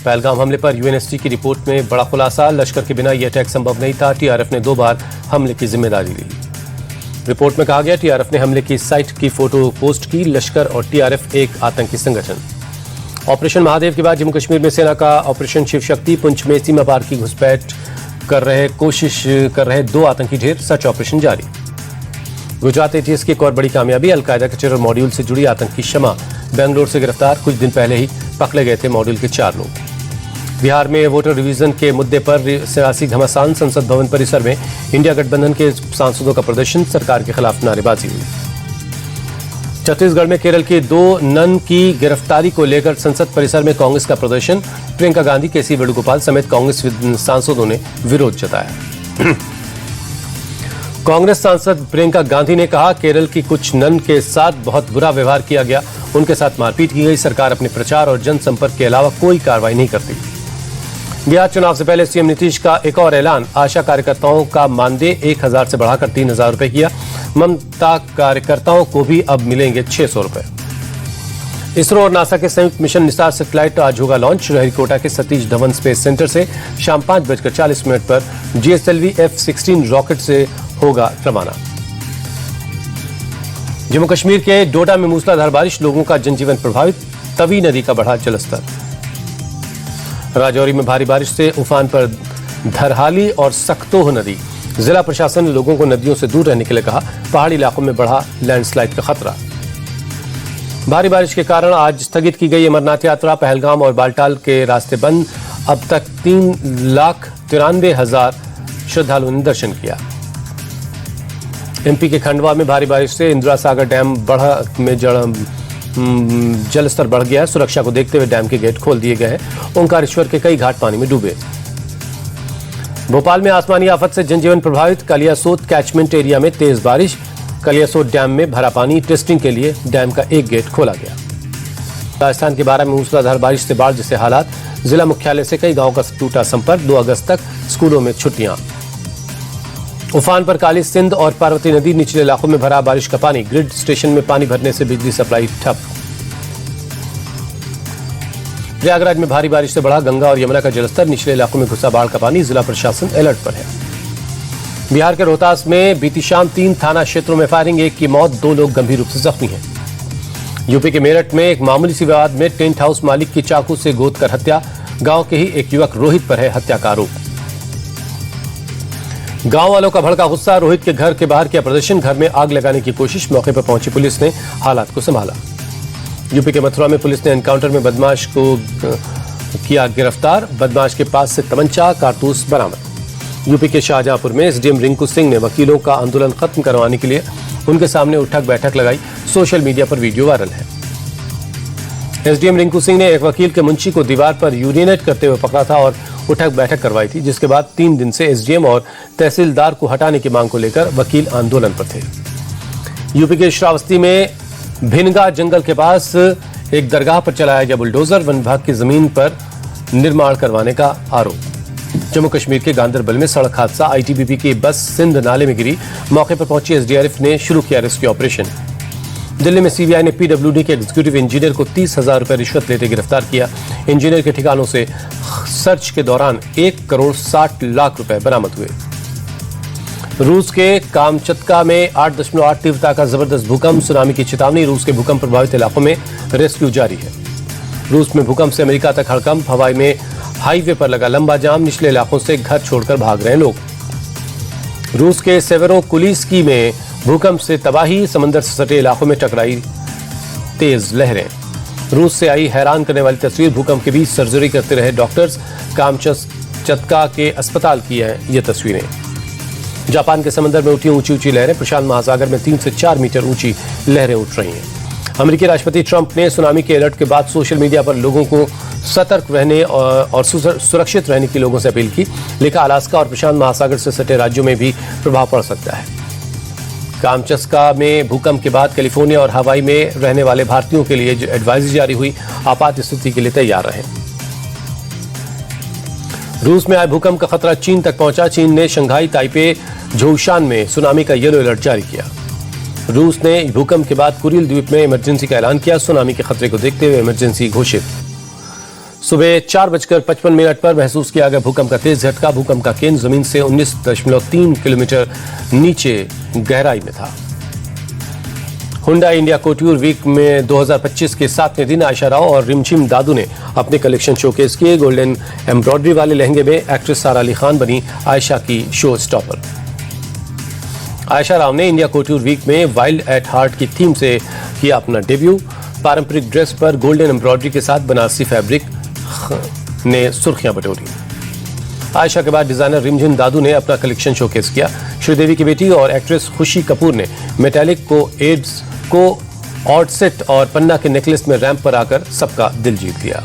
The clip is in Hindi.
पहलगाम हमले पर यूएनएससी की रिपोर्ट में बड़ा खुलासा। लश्कर के बिना यह अटैक संभव नहीं था। टीआरएफ ने 2 बार हमले की जिम्मेदारी ली। रिपोर्ट में कहा गया टीआरएफ ने हमले की साइट की फोटो पोस्ट की। लश्कर और टीआरएफ एक आतंकी संगठन। ऑपरेशन महादेव के बाद जम्मू कश्मीर में सेना का ऑपरेशन शिव शक्ति। पुंछ में सीमा पार की घुसपैठ कोशिश कर रहे 2 आतंकी ढेर। सर्च ऑपरेशन जारी। गुजरात एटीएस की एक और बड़ी कामयाबी। अलकायदा के टेरर मॉड्यूल से जुड़ी आतंकी शमा बेंगलोर से गिरफ्तार। कुछ दिन पहले ही पकड़े गए थे मॉड्यूल के 4 लोग। बिहार में वोटर रिवीजन के मुद्दे पर सियासी घमासान। संसद भवन परिसर में इंडिया गठबंधन के सांसदों का प्रदर्शन। सरकार के खिलाफ नारेबाजी हुई। छत्तीसगढ़ में केरल के 2 नन की गिरफ्तारी को लेकर संसद परिसर में कांग्रेस का प्रदर्शन। प्रियंका गांधी, केसी वेणुगोपाल समेत कांग्रेस सांसदों ने विरोध जताया। कांग्रेस सांसद प्रियंका गांधी ने कहा, केरल की कुछ नन के साथ बहुत बुरा व्यवहार किया गया, उनके साथ मारपीट की गई। सरकार अपने प्रचार और जनसंपर्क के अलावा कोई कार्रवाई नहीं करती। बिहार चुनाव से पहले सीएम नीतीश का एक और ऐलान। आशा कार्यकर्ताओं का मानदेय 1000 से बढ़ाकर 3000 रुपए किया। ममता कार्यकर्ताओं को भी अब मिलेंगे 600 रुपए। इसरो और नासा के संयुक्त मिशन निसार सैटेलाइट आज होगा लॉन्च। श्रीहरिकोटा के सतीश धवन स्पेस सेंटर से शाम 5:40 पर जीएसएलवी F-16 रॉकेट से होगा रवाना। जम्मू कश्मीर के डोडा में मूसलाधार बारिश, लोगों का जनजीवन प्रभावित। तवी नदी का बढ़ा जलस्तर। राजौरी में भारी बारिश से उफान पर धरहाली और सक्तोह नदी। जिला प्रशासन ने लोगों को नदियों से दूर रहने के लिए कहा। पहाड़ी इलाकों में बढ़ा लैंडस्लाइड का खतरा। भारी बारिश के कारण आज स्थगित की गई अमरनाथ यात्रा। पहलगाम और बालटाल के रास्ते बंद। अब तक 3,93,000 श्रद्धालुओं ने दर्शन किया। एमपी के खंडवा में भारी बारिश से इंदिरा सागर डैम में जलस्तर बढ़ गया है। सुरक्षा को देखते हुए डैम के गेट खोल दिए गए हैं। ओंकारेश्वर के कई घाट पानी में डूबे। भोपाल में आसमानी आफत से जनजीवन प्रभावित। कलियासोत कैचमेंट एरिया में तेज बारिश। कलियासोत डैम में भरा पानी। टेस्टिंग के लिए डैम का एक गेट खोला गया। राजस्थान के 12 में मूसलाधार बारिश से बाढ़ जैसे हालात। जिला मुख्यालय से कई गांवों का टूटा संपर्क। 2 अगस्त तक स्कूलों में छुट्टियां। उफान पर काली सिंध और पार्वती नदी। निचले इलाकों में भरा बारिश का पानी। ग्रिड स्टेशन में पानी भरने से बिजली सप्लाई ठप। प्रयागराज में भारी बारिश से बढ़ा गंगा और यमुना का जलस्तर। निचले इलाकों में घुसा बाढ़ का पानी। जिला प्रशासन अलर्ट पर है। बिहार के रोहतास में बीती शाम 3 थाना क्षेत्रों में फायरिंग। 1 की मौत, 2 लोग गंभीर रूप से जख्मी हैं। यूपी के मेरठ में एक मामूली सी विवाद में टेंट हाउस मालिक की चाकू से गोद कर हत्या। गांव के ही एक युवक रोहित पर है हत्या का आरोप। गांव वालों का भड़का गुस्सा। रोहित के घर के बाहर किया प्रदर्शन। घर में आग लगाने की कोशिश। मौके पर पहुंची पुलिस ने हालात को संभाला। यूपी के मथुरा में पुलिस ने एनकाउंटर में बदमाश को किया गिरफ्तार। बदमाश के पास से तमंचा, कारतूस बरामद। यूपी के शाहजहांपुर में एसडीएम रिंकू सिंह ने वकीलों का आंदोलन खत्म करवाने के लिए उनके सामने उठक बैठक लगाई। सोशल मीडिया पर वीडियो वायरल है। एसडीएम रिंकू सिंह ने एक वकील के मुंशी को दीवार पर यूरिनेट करते हुए पकड़ा था और उठक बैठक करवाई थी, जिसके बाद 3 दिन से एसडीएम और तहसीलदार को हटाने की मांग को लेकर वकील आंदोलन पर थे। यूपी के श्रावस्ती में भिनगा जंगल के पास एक दरगाह पर चलाया गया बुलडोजर। वन विभाग की जमीन पर निर्माण करवाने का आरोप। जम्मू कश्मीर के गांदरबल में सड़क हादसा। आईटीबीपी की बस सिंध नाले में गिरी। मौके पर पहुंची एसडीआरएफ ने शुरू किया रेस्क्यू ऑपरेशन। दिल्ली में सीबीआई ने पीडब्ल्यूडी के एग्जीक्यूटिव इंजीनियर को 30,000 रुपए रिश्वत लेते गिरफ्तार किया। इंजीनियर के ठिकानों से सर्च के दौरान 1,60,00,000 रुपए बरामद हुए। रूस के कामचत्का में 8.8 तीव्रता का जबरदस्त भूकंप। सुनामी की चेतावनी। रूस के भूकंप प्रभावित इलाकों में रेस्क्यू जारी है। रूस में भूकंप से अमेरिका तक हड़कंप। हवाई में हाईवे पर लगा लंबा जाम। निचले इलाकों से घर छोड़कर भाग रहे लोग। रूस के सेवेरोकुलिस्की में भूकंप से तबाही। समंदर से सटे इलाकों में टकराई तेज लहरें। रूस से आई हैरान करने वाली तस्वीर। भूकंप के बीच सर्जरी करते रहे डॉक्टर्स। कामचत्का के अस्पताल की है ये तस्वीरें। जापान के समंदर में उठी ऊंची ऊंची लहरें। प्रशांत महासागर में 3 से 4 मीटर ऊंची लहरें उठ रही हैं। अमेरिकी राष्ट्रपति ट्रंप ने सुनामी के अलर्ट के बाद सोशल मीडिया पर लोगों को सतर्क रहने और सुरक्षित रहने की लोगों से अपील की। लिखा, अलास्का और प्रशांत महासागर से सटे राज्यों में भी प्रभाव पड़ सकता है। कामचत्का में भूकंप के बाद कैलिफोर्निया और हवाई में रहने वाले भारतीयों के लिए जो एडवाइजरी जारी हुई, आपात स्थिति के लिए तैयार रहें। रूस में आए भूकंप का खतरा चीन तक पहुंचा। चीन ने शंघाई, ताइपे, झोशान में सुनामी का येलो अलर्ट जारी किया। रूस ने भूकंप के बाद कुरिल द्वीप में इमरजेंसी का ऐलान किया। सुनामी के खतरे को देखते हुए इमरजेंसी घोषित। सुबह 4:55 पर महसूस किया गया भूकंप का तेज झटका। भूकंप का केंद्र जमीन से 19.3 किलोमीटर नीचे गहराई में था। हुंडई इंडिया कोट्यूर वीक में 2025 के 7वें दिन आयशा राव और रिमझिम दादू ने अपने कलेक्शन शोकेस किए। गोल्डन एम्ब्रॉयडरी वाले लहंगे में एक्ट्रेस सारा अली खान बनी आयशा की शो स्टॉपर। आयशा राव ने इंडिया कोट्यूर वीक में वाइल्ड एट हार्ट की थीम से किया अपना डेब्यू। पारंपरिक ड्रेस पर गोल्डन एम्ब्रॉयडरी के साथ बनारसी फैब्रिक ने सुर्खियां बटोरी। आयशा के बाद डिजाइनर रिमझिम दादू ने अपना कलेक्शन शोकेस किया। श्रीदेवी की बेटी और एक्ट्रेस खुशी कपूर ने मेटालिक को एड्स को ऑर्ड सेट और पन्ना के नेकलेस में रैंप पर आकर सबका दिल जीत लिया।